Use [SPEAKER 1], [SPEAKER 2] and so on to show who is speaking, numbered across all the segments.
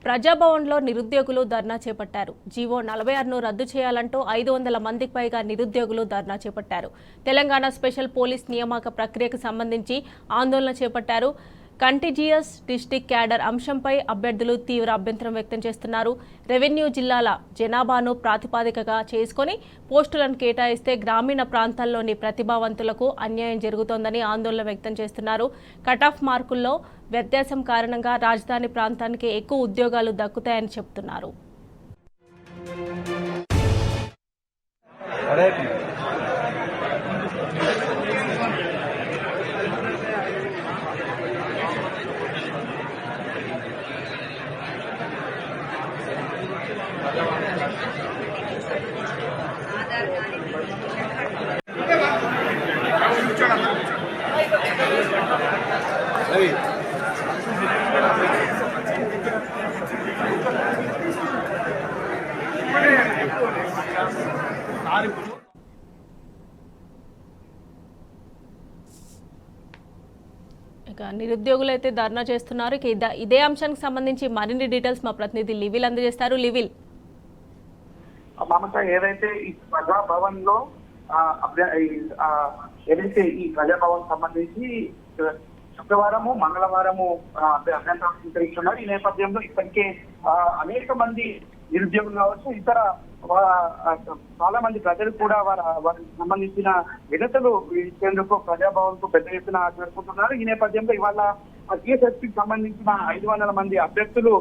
[SPEAKER 1] ప్రజాభవన్లో నిరుద్యోగులు ధర్నా చేపట్టారు. జీవో 46ను రద్దు చేయాలంటూ 500 మందికి పైగా నిరుద్యోగులు ధర్నా చేపట్టారు. తెలంగాణ స్పెషల్ పోలీస్ నియామక ప్రక్రియకు సంబంధించి ఆందోళన చేపట్టారు. కంటిజియస్ డిస్టిక్ క్యాడర్ అంశంపై అభ్యర్థులు తీవ్ర అభ్యంతరం వ్యక్తం చేస్తున్నారు. రెవెన్యూ జిల్లాల జనాభాను ప్రాతిపదికగా చేసుకొని పోస్టులను కేటాయిస్తే గ్రామీణ ప్రాంతాల్లోని ప్రతిభావంతులకు అన్యాయం జరుగుతోందని ఆందోళన వ్యక్తం చేస్తున్నారు. కటాఫ్ మార్కుల్లో వ్యత్యాసం కారణంగా రాజధాని ప్రాంతానికి ఎక్కువ ఉద్యోగాలు దక్కుతాయని చెబుతున్నారు. ఇక నిరుద్యోగులు అయితే ధర్నా చేస్తున్నారు. ఇదే అంశానికి సంబంధించి మరిన్ని డీటెయిల్స్ మా ప్రతినిధి లివిల్ అందజేస్తారు. లివిల్,
[SPEAKER 2] మమత, ఏదైతే ఈ ప్రజాభవన్ లో ఏదైతే ఈ ప్రజాభవన్ సంబంధించి శుక్రవారము మంగళవారము అభ్యంతరం స్వీకరిస్తున్నారు. ఈ నేపథ్యంలో ఇప్పటికే అనేక మంది నిరుద్యోగులు కావచ్చు, ఇతర చాలా మంది ప్రజలు కూడా వారికి సంబంధించిన వినతులు ఇచ్చేందుకు ప్రజాభవన్ కు పెద్ద ఎత్తున చేరుకుంటున్నారు. ఈ నేపథ్యంలో ఇవాళ టీఎస్ఎస్పీకి సంబంధించిన 500 మంది అభ్యర్థులు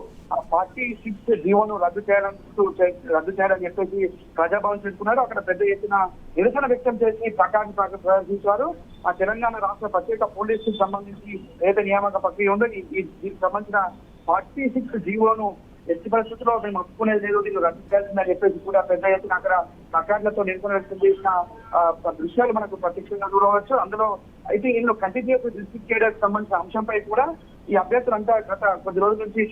[SPEAKER 2] 46 జీవోను రద్దు చేయాలని చెప్పేసి ప్రజాభవన్ చేసుకున్నారు. అక్కడ పెద్ద ఎత్తున నిరసన వ్యక్తం చేసి ప్రకాశం ప్రదర్శించారు. ఆ తెలంగాణ రాష్ట్ర ప్రత్యేక పోలీసుకు సంబంధించి ఏదైతే నియామక ప్రక్రియ ఉందో దీనికి సంబంధించిన 46 జీవోను ఎట్టి పరిస్థితుల్లో మేము ఒప్పుకునేది లేదు, దీన్ని రద్దు చేయాల్సిందని చెప్పేసి కూడా పెద్ద ఎత్తున అక్కడ ప్లకార్డులతో నిరసన వ్యక్తం చేసిన దృశ్యాలు మనకు ప్రత్యక్షంగా చూడవచ్చు. అందులో అయితే ఇందులో కంటిన్యూస్ డిస్ట్రిక్ట్ కేడర్కి సంబంధించిన అంశంపై కూడా ఈ అభ్యర్థులంతా గత కొద్ది రోజుల నుంచి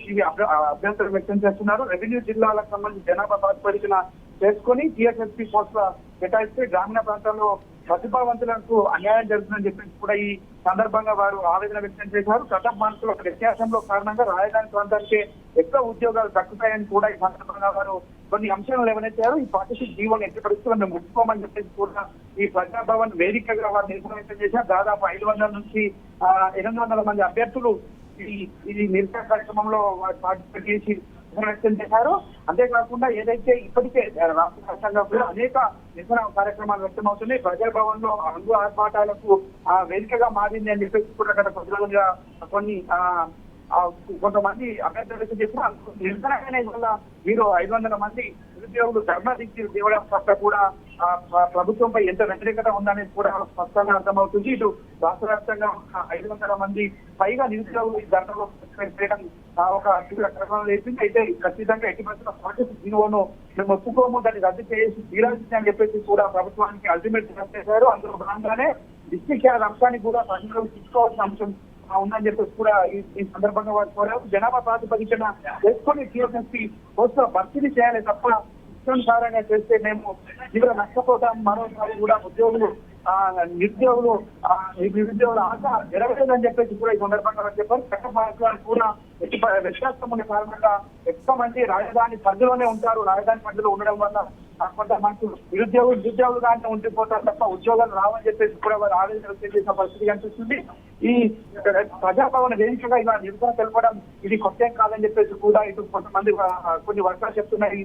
[SPEAKER 2] అభ్యంతరం వ్యక్తం చేస్తున్నారు. రెవెన్యూ జిల్లాలకు సంబంధించి జనాభా ప్రాతిపదికన చేసుకొని టీఎస్ఎస్పీ పోస్టుల కేటాయిస్తే గ్రామీణ ప్రాంతాల్లో ప్రతిభావంతులకు అన్యాయం జరుగుతుందని చెప్పేసి కూడా ఈ సందర్భంగా వారు ఆవేదన వ్యక్తం చేశారు. కటాఫ్ మార్కుల వ్యత్యాసంలో కారణంగా రాజధాని ప్రాంతానికి ఎక్కువ ఉద్యోగాలు దక్కుతాయని కూడా ఈ సందర్భంగా వారు కొన్ని అంశాలు లేవనెత్తారు. ఈ 46 జీవోని ఎట్టి పరిస్థితుల్లో మేము ముట్టుకోమని చెప్పేసి కూడా ఈ ప్రజాభవన్ వేదికగా వారు నిరసన వ్యక్తం చేశారు. దాదాపు 500 నుంచి 800 మంది అభ్యర్థులు ఈ నిరసన కార్యక్రమంలో పార్టిసిపేట్ చేసి వ్యక్తం చేశారు. అంతేకాకుండా ఏదైతే ఇప్పటికే రాష్ట్ర వ్యాప్తంగా కూడా అనేక నిరసన కార్యక్రమాలు వ్యక్తమవుతున్నాయి. ప్రజాభవన్ లో రంగు ఆర్భాటాలకు వేదికగా మారింది అని చెప్పేసి కూడా గత కొద్ది రోజులుగా కొంతమంది అభ్యర్థులు చేసిన నిరసనగానే వల్ల మీరు 500 మంది నిరుద్యోగులు ధర్నా దిక్కు దేవడం పట్ల కూడా ప్రభుత్వంపై ఎంత వ్యతిరేకత ఉందనేది కూడా స్పష్టంగా అర్థమవుతుంది. ఇటు రాష్ట్ర వ్యాప్తంగా 500 మంది పైగా నిరుద్యోగులు ఈ ధర్నాలో చేయడం ఒక క్రమంలో లేపింది. అయితే ఖచ్చితంగా ఎట్టి పరిస్థితుల్లో 46 జీవోను మేము ఒప్పుకోము, దాన్ని రద్దు చేసి తీరాల్సింది అని చెప్పేసి కూడా ప్రభుత్వానికి అల్టిమేట్ చేశారు. అందులో భాగంగానే డిస్ట్రిక్ట్ క్యాడర్ అంశాన్ని కూడా ప్రజలకు తీసుకోవాల్సిన అంశం ఉందని చెప్పేసి కూడా ఈ సందర్భంగా వారు కోరారు. జనాభా ప్రాతిపదికన చేసుకొని టీఎస్ఎస్పీ పోస్టుల భర్తీ చేయాలి తప్ప ఇష్టానుసారంగా చేస్తే మేము తీవ్ర నష్టపోతాం. మరోసారి కూడా నిరుద్యోగుల ఆశ నెరవేరదని చెప్పేసి కూడా ఈ సందర్భంగా చెప్పారు. కటాఫ్ మార్కులను కూడా ఎట్టి వ్యత్యాసం ఉండే కారణంగా ఎక్కువ మంది రాజధాని పరిధిలోనే ఉంటారు. రాజధాని పరిధిలో ఉండడం వల్ల కొంతమంది నిరుద్యోగులుగానే ఉండిపోతారు తప్ప ఉద్యోగాలు రావని చెప్పేసి కూడా వారు ఆవేదన వ్యక్తం చేసిన పరిస్థితి కనిపిస్తుంది. ఈ ప్రజాభవన వేదికగా ఇలా నిరసన తెలపడం ఇది కొత్త కాదని చెప్పేసి కూడా ఇటు కొంతమంది కొన్ని వర్గాలు చెప్తున్నాయి.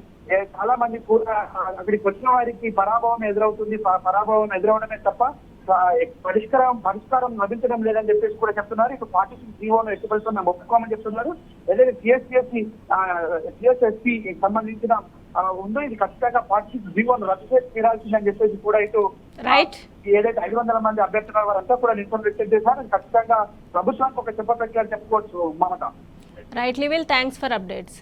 [SPEAKER 2] చాలా మంది కూడా అక్కడికి వచ్చిన వారికి పరాభవం ఎదురవుతుంది, పరాభవం ఎదురవడమే తప్ప పరిష్కారం లభించడం లేదని చెప్పేసి కూడా చెప్తున్నారు. ఇటు 46 జీవోను ఎట్టి పరిస్థితుల్లో మేము ఒప్పుకోమని చెప్తున్నారు. ఏదైతే టీఎస్ఎస్పీ సంబంధించిన ఉందో ఇది ఖచ్చితంగా 46 జీవోను రద్దు చేసి తీరాల్సిందని చెప్పేసి కూడా ఇటు ఏదైతే 500 మంది అభ్యర్థుల వారంతా కూడా నిరసన వ్యక్తం చేశారు. ఖచ్చితంగా ప్రభుత్వానికి ఒక చెప్ప ప్రక్రియ చెప్పుకోవచ్చు. మమత.
[SPEAKER 1] రైట్ లివిల్, థ్యాంక్స్ ఫర్ అప్డేట్స్.